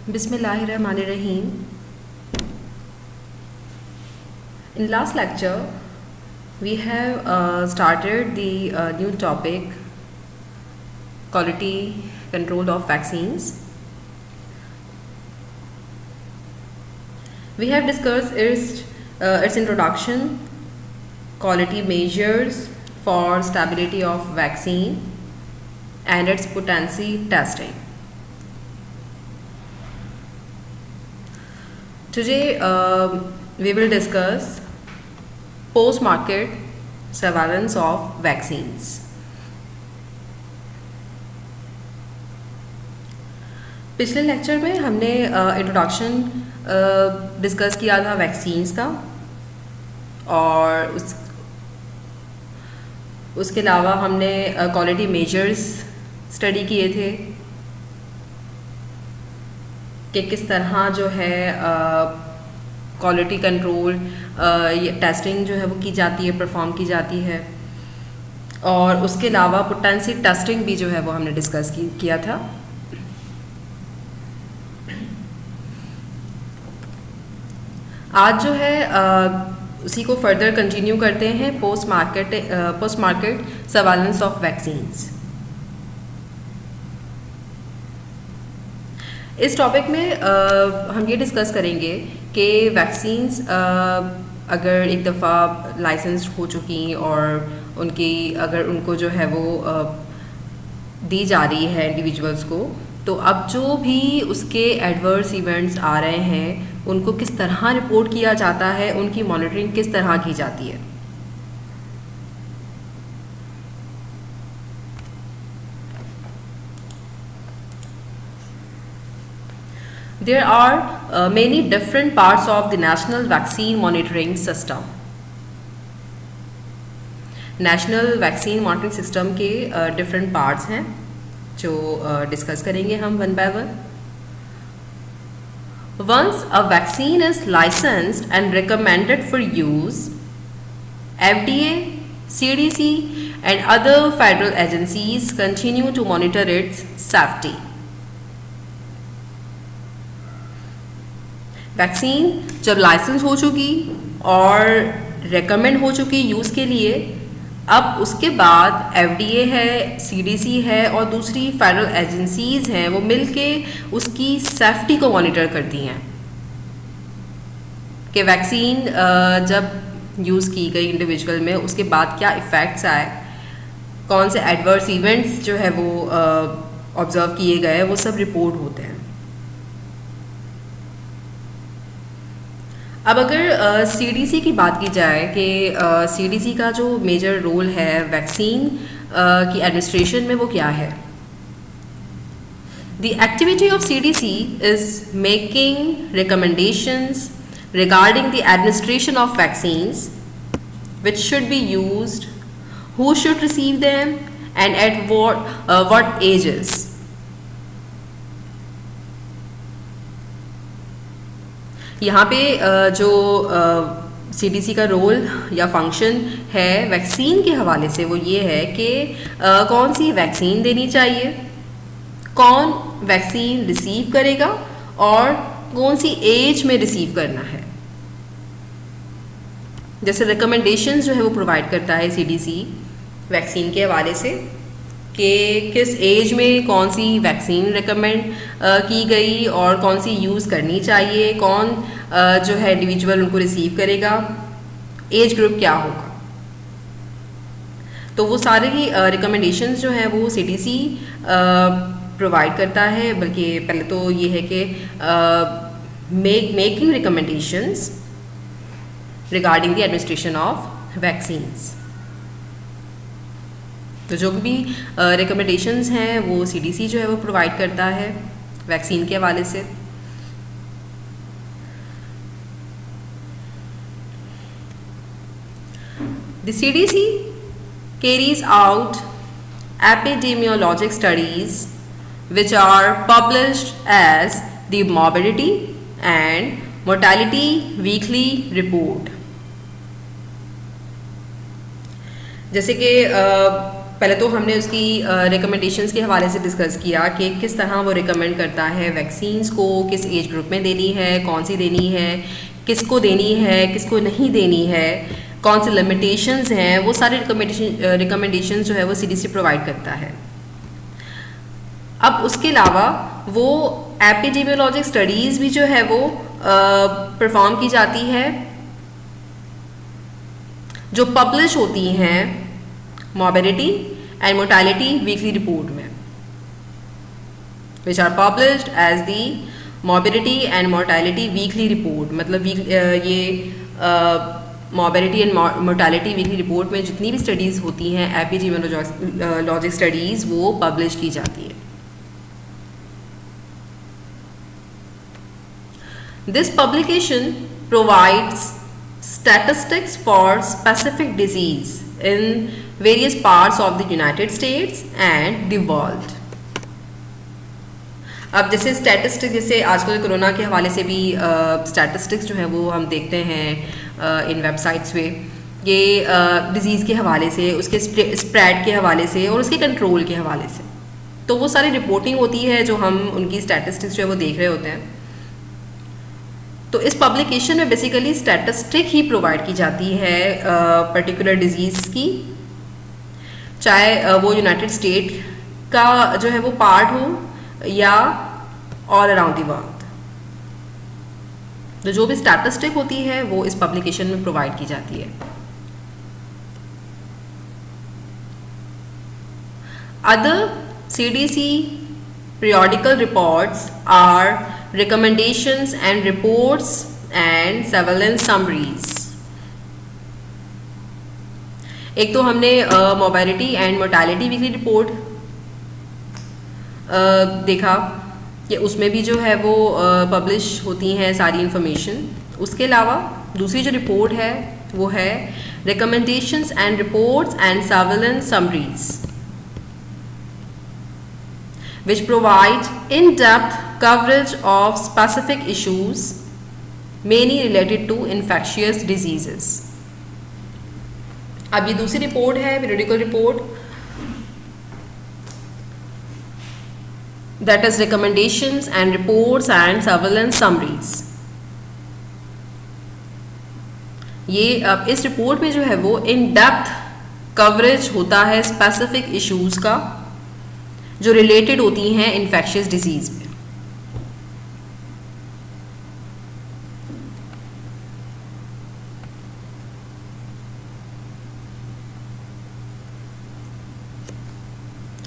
Bismillahirrahmanirrahim. In last lecture, we have started the new topic, quality control of vaccines. We have discussed its introduction, quality measures for stability of vaccine, and its potency testing. Today we will discuss post-market surveillance of vaccines. पिछले lecture में हमने introduction discuss किया था vaccines का, और उसके अलावा हमने क्वालिटी मेजर्स स्टडी किए थे कि किस तरह जो है क्वालिटी कंट्रोल टेस्टिंग जो है वो की जाती है, परफॉर्म की जाती है, और उसके अलावा पोटेंसी टेस्टिंग भी जो है वो हमने डिस्कस किया था। आज जो है उसी को फर्दर कंटिन्यू करते हैं, post market surveillance of vaccines. इस टॉपिक में हम ये डिस्कस करेंगे कि वैक्सीन्स अगर एक दफ़ा लाइसेंस हो चुकी और अगर उनको जो है वो दी जा रही है इंडिविजुअल्स को, तो अब जो भी उसके एडवर्स इवेंट्स आ रहे हैं उनको किस तरह रिपोर्ट किया जाता है, उनकी मॉनिटरिंग किस तरह की जाती है। There are many different parts of the national vaccine monitoring system. National vaccine monitoring system के डिफरेंट पार्ट्स हैं जो डिस्कस करेंगे हम one by one. Once a vaccine is licensed and recommended for use, FDA, CDC and other federal agencies continue to monitor its safety. Vaccine जब licence हो चुकी और recommend हो चुकी यूज़ के लिए, अब उसके बाद FDA है, CDC है और दूसरी फेडरल एजेंसीज़ हैं, वो मिलके उसकी सेफ्टी को मॉनिटर करती हैं कि वैक्सीन जब यूज़ की गई इंडिविजुअल में उसके बाद क्या इफ़ेक्ट्स आए, कौन से एडवर्स इवेंट्स जो है वो ऑब्ज़र्व किए गए, वो सब रिपोर्ट होते हैं। अब अगर CDC की बात की जाए कि CDC का जो मेजर रोल है वैक्सीन की एडमिनिस्ट्रेशन में, वो क्या है। The activity of CDC is making recommendations regarding the administration of vaccines which should be used, who should receive them and at what ages. यहाँ पे जो CDC का रोल या फंक्शन है वैक्सीन के हवाले से, वो ये है कि कौन सी वैक्सीन देनी चाहिए, कौन वैक्सीन रिसीव करेगा और कौन सी एज में रिसीव करना है। जैसे रिकमेंडेशंस जो है वो प्रोवाइड करता है CDC वैक्सीन के हवाले से कि किस एज में कौन सी वैक्सीन रिकमेंड की गई और कौन सी यूज़ करनी चाहिए, कौन जो है इंडिविजुअल उनको रिसीव करेगा, एज ग्रुप क्या होगा। तो वो सारे ही रिकमेंडेशंस जो हैं वो CDC प्रोवाइड करता है। बल्कि पहले तो ये है कि making recommendations regarding the administration of vaccines. तो जो भी रिकमेंडेशंस हैं वो CDC जो है वो प्रोवाइड करता है वैक्सीन के हवाले से। The CDC carries out epidemiologic studies which are published as the Morbidity and Mortality Weekly Report। जैसे कि पहले तो हमने उसकी रिकमेंडेशंस के हवाले से डिस्कस किया कि किस तरह वो रिकमेंड करता है वैक्सीन्स को, किस एज ग्रुप में देनी है, कौन सी देनी है, किसको देनी है, किसको नहीं देनी है, कौन से लिमिटेशंस हैं, वो सारे रिकमेंडेशंस जो है वो CDC प्रोवाइड करता है। अब उसके अलावा वो एपिडेमियोलॉजिक स्टडीज़ भी जो है वो परफॉर्म की जाती है, जो पब्लिश होती हैं morbidity and mortality weekly report में, which are published as the morbidity and mortality weekly report. मतलब ये morbidity and mortality weekly report में जितनी भी स्टडीज़ होती हैं एपिडेमियोलॉजिक स्टडीज़ वो पब्लिश की जाती है। This publication provides statistics for specific disease in various parts of the United States and the world. अब जैसे स्टैटिस्टिक्स, जैसे आजकल कोरोना के हवाले से भी स्टैटिस्टिक्स जो है वो हम देखते हैं इन वेबसाइट्स पे, ये डिज़ीज़ के हवाले से, उसके स्प्रेड के हवाले से और उसके कंट्रोल के हवाले से, तो वो सारी रिपोर्टिंग होती है जो हम उनकी स्टैटिस्टिक्स जो है वो देख रहे होते हैं। तो इस पब्लिकेशन में बेसिकली स्टैटिस्टिक ही प्रोवाइड की जाती है पर्टिकुलर डिजीज़ की, चाहे वो यूनाइटेड स्टेट का जो है वो पार्ट हो या ऑल अराउंड द वर्ल्ड। तो जो भी स्टैटिस्टिक होती है वो इस पब्लिकेशन में प्रोवाइड की जाती है। Other CDC periodical reports are recommendations and reports and surveillance summaries। एक तो हमने morbidity and mortality weekly report देखा कि उसमें भी जो है वो पब्लिश होती हैं सारी इंफॉर्मेशन। उसके अलावा दूसरी जो रिपोर्ट है वो है recommendations and reports and surveillance summaries, which provide in-depth coverage of specific issues mainly related to infectious diseases। अब ये दूसरी रिपोर्ट है, periodical report, that is recommendations and reports and surveillance summaries। ये अब इस रिपोर्ट में जो है वो इन डेप्थ कवरेज होता है स्पेसिफिक इश्यूज का जो रिलेटेड होती हैं इन्फेक्शियस डिजीज में।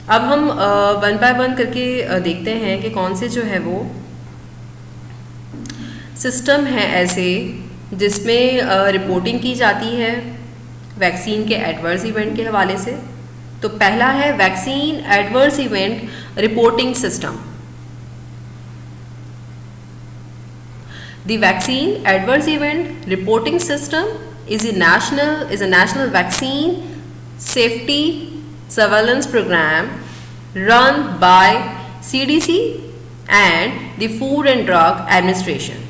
अब हम वन बाय वन करके देखते हैं कि कौन से जो है वो सिस्टम है ऐसे जिसमें रिपोर्टिंग की जाती है वैक्सीन के एडवर्स इवेंट के हवाले से। तो पहला है vaccine adverse event reporting system. The vaccine adverse event reporting system is a national vaccine safety surveillance program run by CDC and the Food and Drug Administration।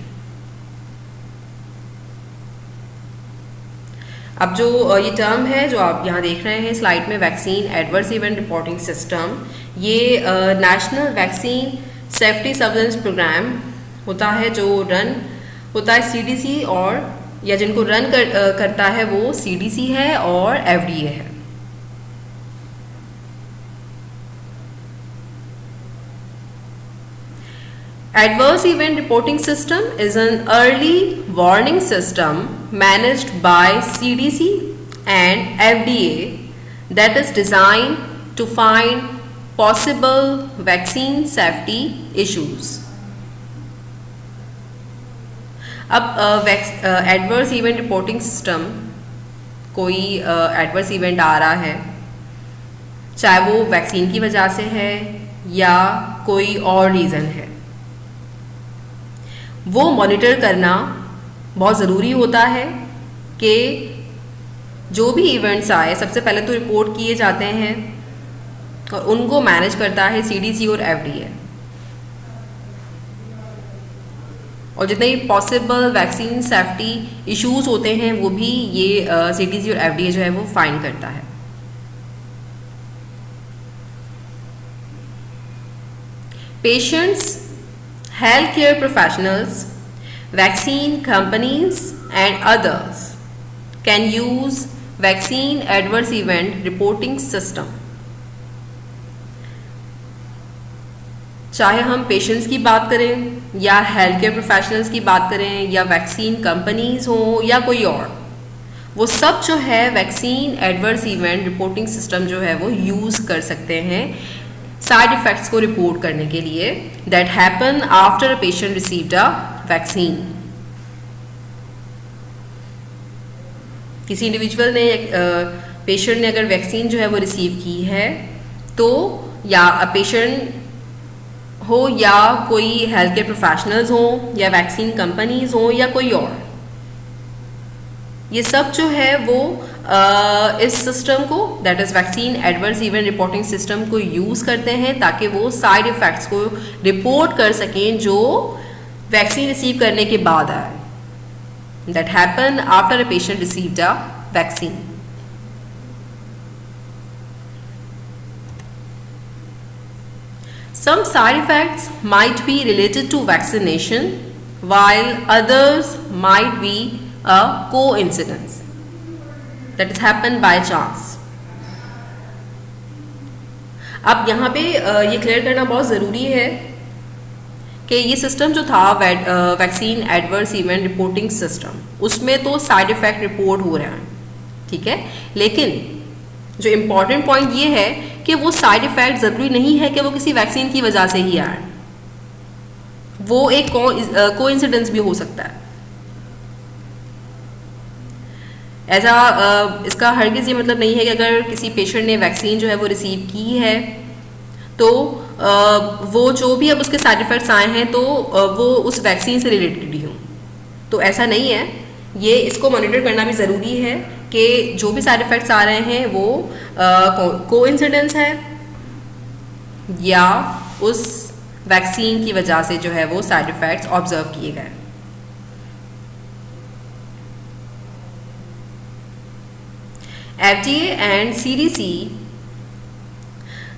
अब जो ये टर्म है जो आप यहाँ देख रहे हैं स्लाइड में, vaccine adverse event reporting system, ये national vaccine safety surveillance programme होता है जो रन होता है CDC और या जिनको रन करता है वो CDC है और FDA है। Adverse event reporting system is an early warning system managed by CDC and FDA that is designed to find possible vaccine safety issues। अब एडवर्स इवेंट रिपोर्टिंग सिस्टम, कोई एडवर्स इवेंट आ रहा है, चाहे वो vaccine की वजह से है या कोई और रीज़न है, वो मॉनिटर करना बहुत ज़रूरी होता है कि जो भी इवेंट्स आए सबसे पहले तो रिपोर्ट किए जाते हैं और उनको मैनेज करता है CDC और FDA। और जितने पॉसिबल वैक्सीन सेफ्टी इश्यूज होते हैं वो भी ये CDC और FDA जो है वो फाइंड करता है। patients, healthcare professionals, vaccine companies and others can use vaccine adverse event reporting system. चाहे हम पेशेंट्स की बात करें या हेल्थ केयर प्रोफेशनल्स की बात करें या वैक्सीन कंपनीज हो या कोई और, वो सब जो है vaccine adverse event reporting system जो है वो यूज़ कर सकते हैं साइड इफ़ेक्ट्स को रिपोर्ट करने के लिए that happen after a patient received a vaccine. किसी इंडिविजुअल ने पेशेंट ने अगर वैक्सीन जो है वो रिसीव की है तो या पेशेंट हो या कोई हेल्थ केयर प्रोफेशनल्स हो या वैक्सीन कंपनीज हो या कोई और, ये सब जो है वो इस सिस्टम को that is vaccine adverse event reporting system को यूज़ करते हैं ताकि वो साइड इफ़ेक्ट्स को रिपोर्ट कर सकें जो वैक्सीन रिसीव करने के बाद आए that happen after a patient received a vaccine. Some side effects might be related to vaccination, while others might be a coincidence that has happened by chance. अब यहाँ पे ये क्लियर करना बहुत ज़रूरी है कि ये सिस्टम जो था vaccine adverse event reporting system, उसमें तो साइड इफ़ेक्ट रिपोर्ट हो रहे हैं, ठीक है, लेकिन जो इम्पॉर्टेंट पॉइंट ये है कि वो साइड इफ़ेक्ट ज़रूरी नहीं है कि वो किसी वैक्सीन की वजह से ही आए, वो एक कोइंसिडेंस भी हो सकता है. ऐसा इसका हरगिज़ ये मतलब नहीं है कि अगर किसी पेशेंट ने वैक्सीन जो है वो रिसीव की है तो वो जो भी अब उसके साइड इफ़ेक्ट्स आए हैं तो वो उस वैक्सीन से रिलेटेड ही हों, तो ऐसा नहीं है. ये इसको मॉनिटर करना भी ज़रूरी है कि जो भी साइड इफ़ेक्ट्स आ रहे हैं वो कोइंसिडेंस है या उस वैक्सीन की वजह से जो है वो साइड इफ़ेक्ट्स ऑब्जर्व किए गए. FDA and CDC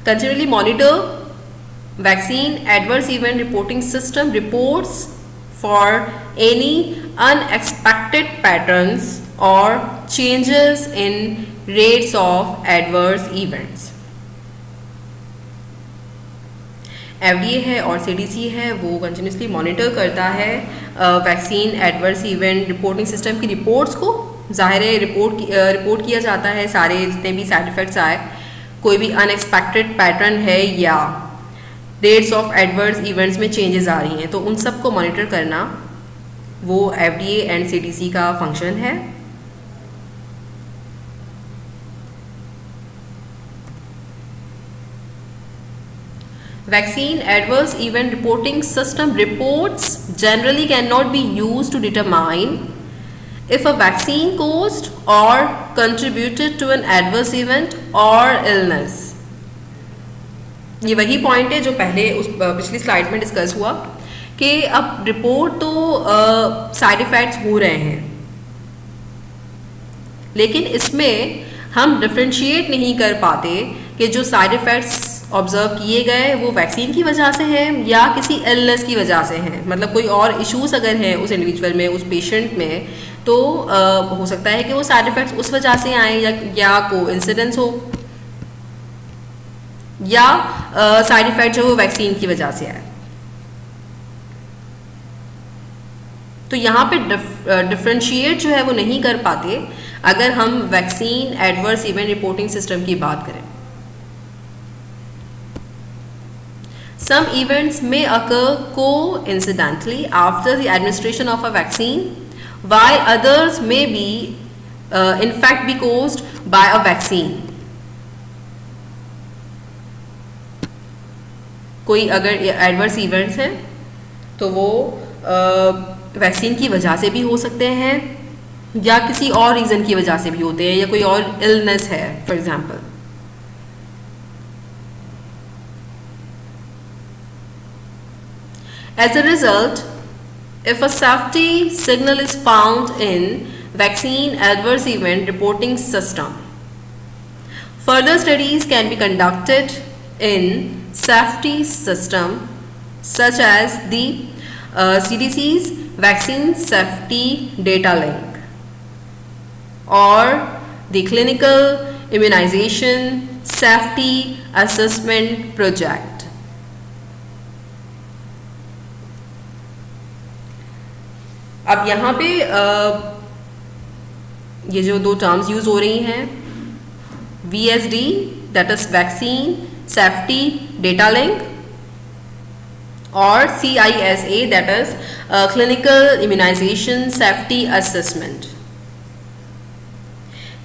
continually monitor vaccine adverse event reporting system reports for any unexpected patterns or changes in rates of adverse events. FDA है और CDC है वो कंटिन्यूसली मॉनिटर करता है vaccine adverse event reporting system की reports को. ज़ाहिर है रिपोर्ट किया जाता है सारे जितने भी साइड इफ़ेक्ट्स आए, कोई भी अनएक्सपेक्टेड पैटर्न है या रेट्स ऑफ एडवर्स इवेंट्स में चेंजेस आ रही हैं, तो उन सब को मॉनिटर करना वो FDA एंड CDC का फंक्शन है. Vaccine adverse event reporting system reports generally cannot be used to determine if a vaccine caused or contributed to an adverse event or illness. ये वही पॉइंट है जो पहले उस पिछली स्लाइड में डिस्कस हुआ कि अब रिपोर्ट तो साइड इफ़ेक्ट्स हो रहे हैं, लेकिन इसमें हम डिफ्रेंशिएट नहीं कर पाते कि जो साइड इफ़ेक्ट्स ऑब्जर्व किए गए वो वैक्सीन की वजह से हैं या किसी इलनेस की वजह से हैं. मतलब कोई और इश्यूज अगर हैं उस इंडिविजुअल में, उस पेशेंट में, तो हो सकता है कि वो साइड इफ़ेक्ट्स उस वजह से आए या कोइंसिडेंस हो या साइड इफ़ेक्ट जो वो वैक्सीन की वजह से आए. तो यहाँ पे डिफ्रेंशिएट जो है वो नहीं कर पाते अगर हम vaccine adverse event reporting system की बात करें. Some events may occur coincidentally after the administration of a vaccine, while others may be, in fact, be caused by a vaccine. कोई अगर एडवर्स इवेंट्स हैं तो वो वैक्सीन की वजह से भी हो सकते हैं या किसी और रीज़न की वजह से भी होते हैं या कोई और इलनेस है for example. As a result, if a safety signal is found in vaccine adverse event reporting system, further studies can be conducted in safety system such as the CDC's Vaccine Safety Data Link or the Clinical Immunization Safety Assessment Project. अब यहाँ पे ये जो दो terms use हो रही हैं, VSD that is Vaccine Safety Data Link और CISA that is Clinical Immunization Safety Assessment.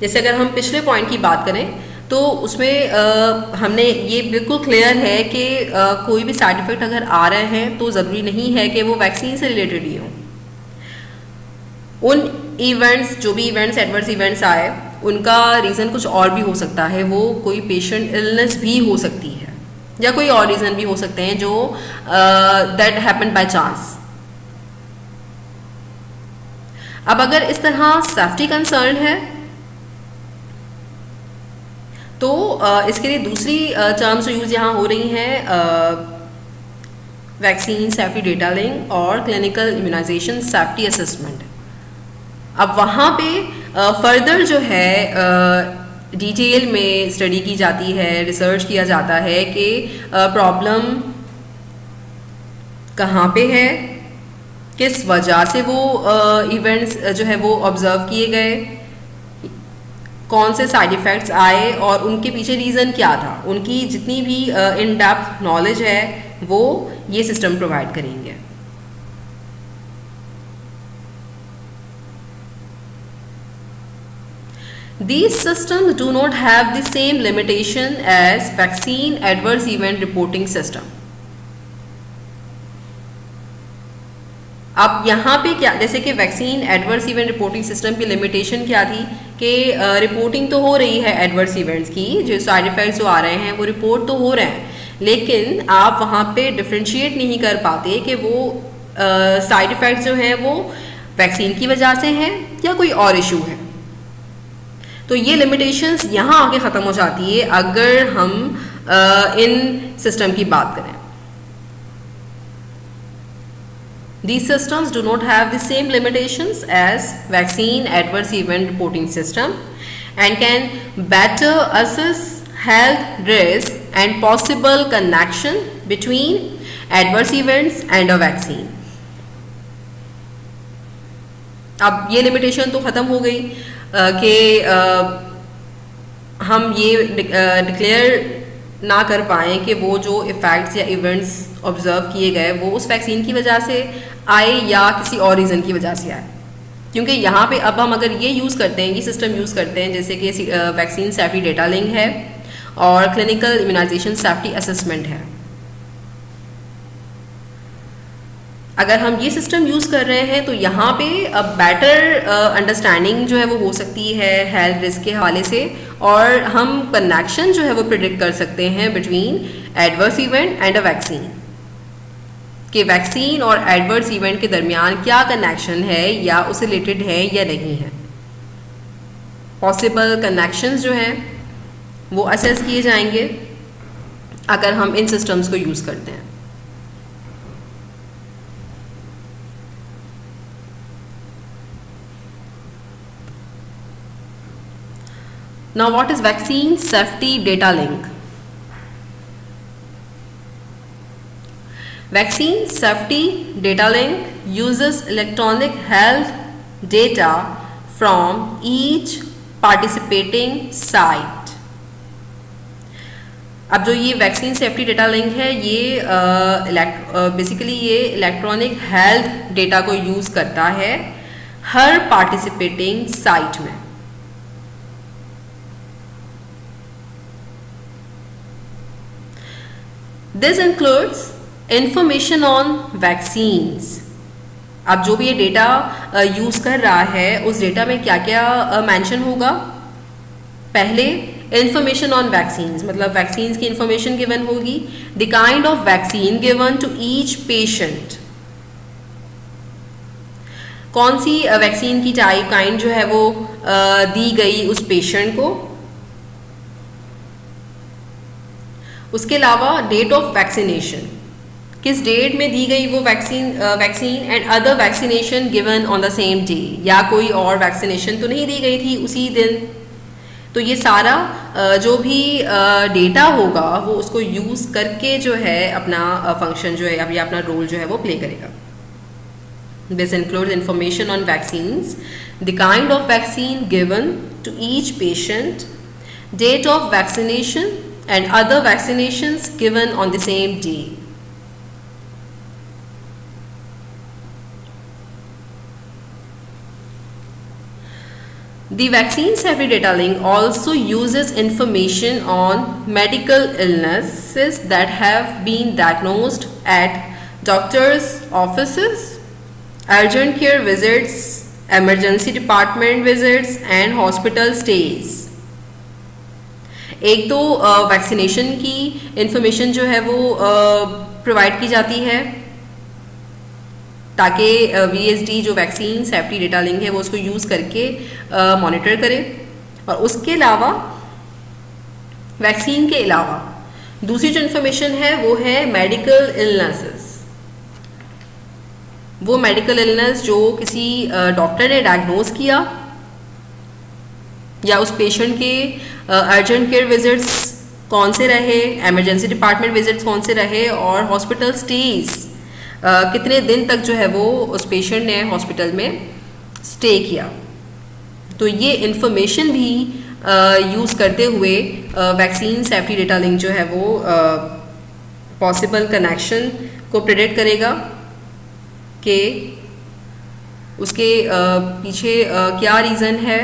जैसे अगर हम पिछले पॉइंट की बात करें तो उसमें हमने ये बिल्कुल क्लियर है कि कोई भी साइड इफेक्ट अगर आ रहे हैं तो ज़रूरी नहीं है कि वो वैक्सीन से रिलेटेड ही हो। उन इवेंट्स, जो भी इवेंट्स एडवर्स इवेंट्स आए, उनका रीज़न कुछ और भी हो सकता है। वो कोई पेशेंट इलनेस भी हो सकती है या कोई और रीज़न भी हो सकते हैं जो दैट हैपन बाय चांस। अब अगर इस तरह सेफ्टी कंसर्न है तो इसके लिए दूसरी टर्म्स यूज यहाँ हो रही हैं, वैक्सीन सेफ्टी डेटा लिंक और क्लिनिकल इम्यूनाइजेशन सेफ्टी असेसमेंट। अब वहाँ पे फर्दर जो है डिटेल में स्टडी की जाती है, रिसर्च किया जाता है कि प्रॉब्लम कहाँ पे है, किस वजह से वो इवेंट्स जो है वो ऑब्जर्व किए गए, कौन से साइड इफ़ेक्ट्स आए और उनके पीछे रीज़न क्या था। उनकी जितनी भी इन डेप्थ नॉलेज है वो ये सिस्टम प्रोवाइड करेंगे। These systems do not have the same limitation as vaccine adverse event reporting system. अब यहाँ पे क्या, जैसे कि vaccine adverse event reporting system की लिमिटेशन क्या थी कि रिपोर्टिंग तो हो रही है एडवर्स इवेंट्स की, जो साइड इफ़ेक्ट्स जो आ रहे हैं वो रिपोर्ट तो हो रहे हैं, लेकिन आप वहाँ पे डिफ्रेंशिएट नहीं कर पाते कि वो साइड इफ़ेक्ट्स जो हैं वो वैक्सीन की वजह से हैं या कोई और इशू है। तो ये लिमिटेशंस यहाँ आके ख़त्म हो जाती है अगर हम इन सिस्टम की बात करें। These systems do not have the same limitations as vaccine adverse event reporting system and can better assess health risks and possible connection between adverse events and a vaccine. अब ये लिमिटेशन तो ख़त्म हो गई कि हम ये डिक्लेयर ना कर पाएँ कि वो जो इफ़ेक्ट्स या इवेंट्स ऑब्ज़र्व किए गए वो उस वैक्सीन की वजह से आए या किसी और रीज़न की वजह से आए। क्योंकि यहाँ पे अब हम अगर ये यूज़ करते हैं, ये सिस्टम यूज़ करते हैं, जैसे कि वैक्सीन सेफ्टी डेटा लिंक है और क्लिनिकल इम्यूनाइजेशन सेफ्टी असेसमेंट है, अगर हम ये सिस्टम यूज़ कर रहे हैं तो यहाँ पे अब बेटर अंडरस्टैंडिंग जो है वो हो सकती है हेल्थ रिस्क के हवाले से, और हम कनेक्शन जो है वो प्रिडिक्ट कर सकते हैं between adverse event and a vaccine, कि वैक्सीन और एडवर्स इवेंट के दरमियान क्या कनेक्शन है या उससे रिलेटेड है या नहीं है। पॉसिबल कनेक्शंस जो हैं वो असेस किए जाएंगे अगर हम इन सिस्टम्स को यूज़ करते हैं। Now what is vaccine safety data link? Vaccine safety data link uses electronic health data from each participating site. अब जो ये वैक्सीन सेफ्टी डेटा लिंक है ये बेसिकली ये इलेक्ट्रॉनिक हेल्थ डेटा को यूज़ करता है हर पार्टिसिपेटिंग साइट में। This includes information on vaccines. अब जो भी ये डेटा यूज़ कर रहा है उस डेटा में क्या क्या मेंशन होगा। पहले इंफॉर्मेशन ऑन वैक्सीन्स, मतलब वैक्सीन्स की इंफॉर्मेशन गिवन होगी, the kind of vaccine given to each patient, कौन सी वैक्सीन की टाइप काइंड जो है वो दी गई उस पेशेंट को। उसके अलावा डेट ऑफ वैक्सीनेशन, किस डेट में दी गई वो vaccine and other vaccination given on the same day, या कोई और वैक्सीनेशन तो नहीं दी गई थी उसी दिन। तो ये सारा जो भी डेटा होगा वो उसको यूज़ करके जो है अपना फंक्शन जो है अभी अपना रोल जो है वो प्ले करेगा। This includes information on vaccines, the kind of vaccine given to each patient, date of vaccination and other vaccinations given on the same day. The vaccine safety data link also uses information on medical illnesses that have been diagnosed at doctors' offices, urgent care visits, emergency department visits and hospital stays. एक तो vaccination की information जो है वो provide की जाती है ताकि VSD जो वैक्सीन सेफ्टी डेटा लिंक है वो उसको यूज़ करके मॉनिटर करे। और उसके अलावा वैक्सीन के अलावा दूसरी जो इन्फॉर्मेशन है वो है मेडिकल इलनेसेस। वो मेडिकल इलनेस जो किसी डॉक्टर ने डायग्नोज किया या उस पेशेंट के अर्जेंट केयर विजिट्स कौन से रहे, एमरजेंसी डिपार्टमेंट विजिट्स कौन से रहे और हॉस्पिटल स्टेज कितने दिन तक जो है वो उस पेशेंट ने हॉस्पिटल में स्टे किया। तो ये इन्फॉर्मेशन भी यूज़ करते हुए वैक्सीन सेफ्टी डेटा लिंक जो है वो पॉसिबल कनेक्शन को प्रेडिक्ट करेगा कि उसके पीछे क्या रीज़न है,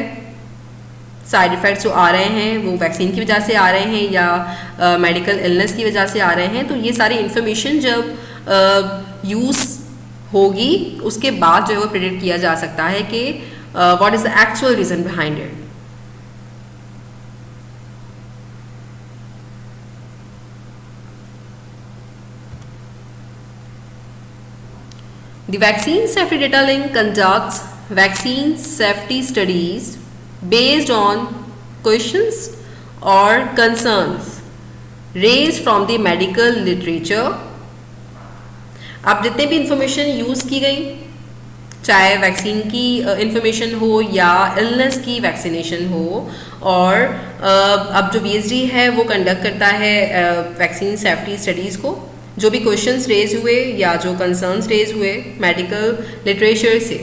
साइड इफ़ेक्ट्स जो आ रहे हैं वो वैक्सीन की वजह से आ रहे हैं या मेडिकल इलनेस की वजह से आ रहे हैं। तो ये सारी इन्फॉर्मेशन जब यूज़ होगी उसके बाद जो है वो प्रेडिक्ट किया जा सकता है कि what is the actual reason behind it. The vaccine safety data link conducts vaccine safety studies based on questions or concerns raised from the medical literature। अब जितने भी इंफॉर्मेशन यूज़ की गई, चाहे वैक्सीन की इंफॉर्मेशन हो या इलनेस की वैक्सीनेशन हो, और अब जो VSD है वो कंडक्ट करता है वैक्सीन सेफ्टी स्टडीज़ को, जो भी क्वेश्चंस रेज हुए या जो कंसर्न्स रेज हुए मेडिकल लिटरेचर से,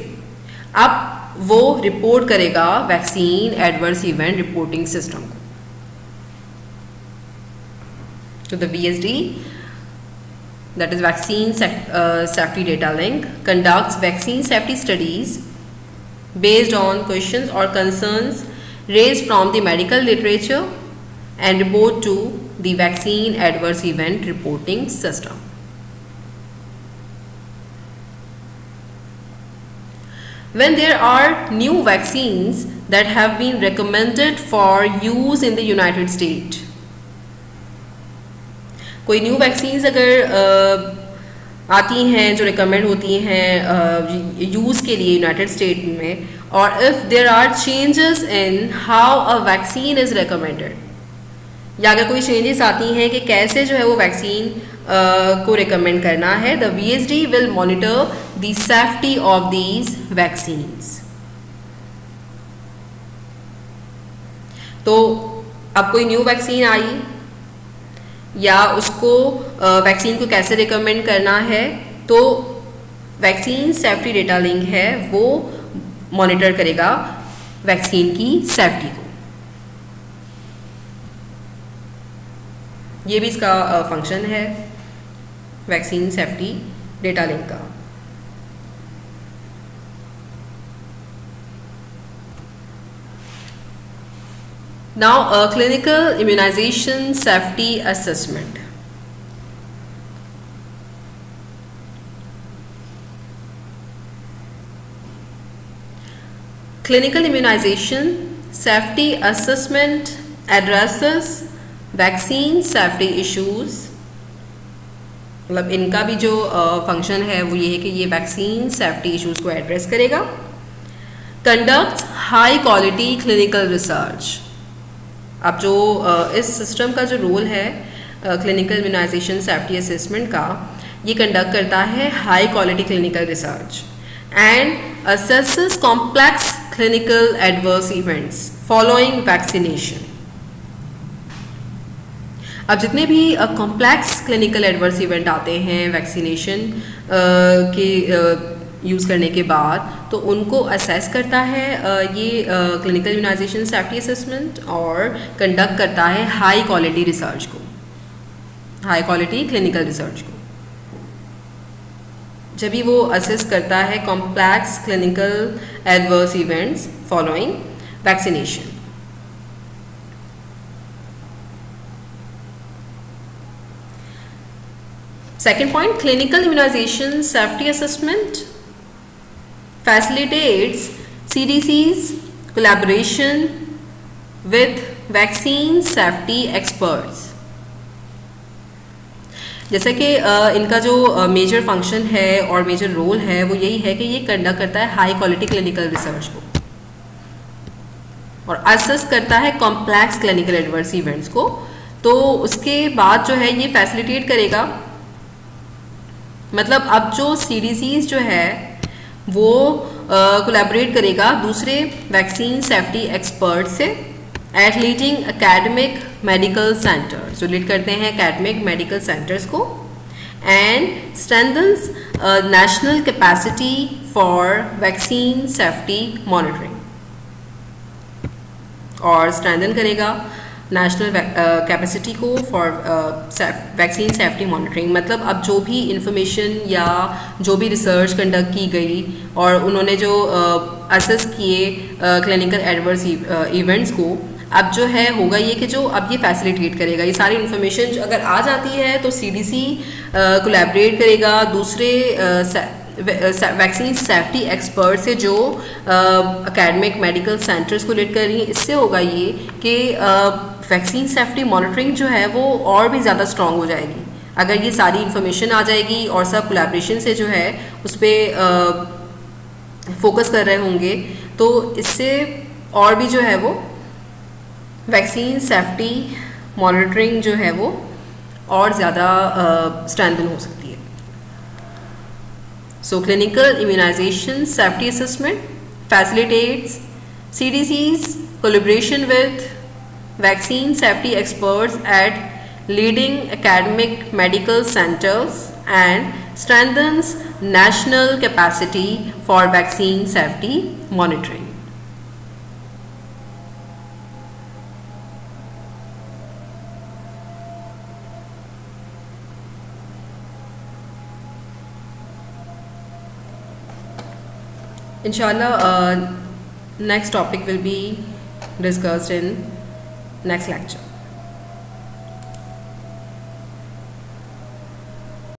अब वो रिपोर्ट करेगा vaccine adverse event reporting system को। तो the VSD, that is vaccine safety data link, conducts vaccine safety studies based on questions or concerns raised from the medical literature and report to the vaccine adverse event reporting system. When there are new vaccines that have been recommended for use in the United States, कोई new vaccines अगर आती हैं जो recommend होती हैं use के लिए United state में, और if there are changes in how a vaccine is recommended, या अगर कोई चेंजेस आती हैं कि कैसे जो है वो वैक्सीन को रिकमेंड करना है, the VSD will monitor the safety of these vaccines. तो अब कोई न्यू वैक्सीन आई या उसको वैक्सीन को कैसे रिकमेंड करना है, तो वैक्सीन सेफ्टी डेटा लिंक है वो मॉनिटर करेगा वैक्सीन की सेफ्टी को। ये भी इसका फंक्शन है वैक्सीन सेफ्टी डेटा लिंक का। Now, clinical immunization safety assessment. Clinical immunization safety assessment addresses vaccine safety issues। मतलब इनका भी जो फंक्शन है वो ये है कि ये वैक्सीन सेफ्टी इश्यूज को एड्रेस करेगा। Conduct high quality clinical research. अब जो इस सिस्टम का जो रोल है क्लिनिकल इम्यूनाइजेशन सेफ्टी असेसमेंट का, ये कंडक्ट करता है high quality clinical research and assesses complex clinical adverse events following vaccination. अब जितने भी कॉम्प्लेक्स क्लिनिकल एडवर्स इवेंट आते हैं वैक्सीनेशन के यूज़ करने के बाद, तो उनको असेस करता है ये क्लिनिकल इम्यूनाइजेशन सेफ्टी असेसमेंट और कंडक्ट करता है हाई क्वालिटी रिसर्च को, हाई क्वालिटी क्लिनिकल रिसर्च को। जब भी वो असेस करता है complex clinical adverse events following vaccination. Second point, clinical immunization safety assessment facilitates CDC's collaboration with vaccine safety experts। जैसे कि इनका जो मेजर फंक्शन है और मेजर रोल है वो यही है कि ये कंडक्ट करता है हाई क्वालिटी क्लिनिकल रिसर्च को और असेस करता है कॉम्प्लेक्स क्लिनिकल एडवर्स इवेंट्स को। तो उसके बाद जो है ये फैसिलिटेट करेगा, मतलब अब जो CDCs जो है वो कोलैबोरेट करेगा दूसरे वैक्सीन सेफ्टी एक्सपर्ट से at leading academic medical centres, जो लीड करते हैं एकेडमिक मेडिकल सेंटर्स को, and strengthens national capacity for vaccine safety monitoring, और स्ट्रेंथन करेगा नेशनल कैपेसिटी को फॉर वैक्सीन सेफ्टी मॉनिटरिंग। मतलब अब जो भी इंफॉर्मेशन या जो भी रिसर्च कंडक्ट की गई और उन्होंने जो असेस किए क्लिनिकल एडवर्स इवेंट्स को, अब जो है होगा ये कि जो अब ये फैसिलिटेट करेगा, ये सारी इन्फॉर्मेशन अगर आ जाती है तो CDC कोलैबोरेट करेगा दूसरे वैक्सीन सेफ्टी एक्सपर्ट से जो एकेडमिक मेडिकल सेंटर्स को लीड कर रही हैं। इससे होगा ये कि वैक्सीन सेफ्टी मॉनिटरिंग जो है वो और भी ज़्यादा स्ट्रॉन्ग हो जाएगी अगर ये सारी इन्फॉर्मेशन आ जाएगी और सब कोलैबोरेशन से जो है उस पर फोकस कर रहे होंगे, तो इससे और भी जो है वो वैक्सीन सेफ्टी मॉनिटरिंग जो है वो और ज़्यादा स्ट्रेंथन हो सकती है। So clinical immunization safety assessment facilitates CDC's collaboration with vaccine safety experts at leading academic medical centers and strengthens national capacity for vaccine safety monitoring। Inshallah, next topic will be discussed in next lecture.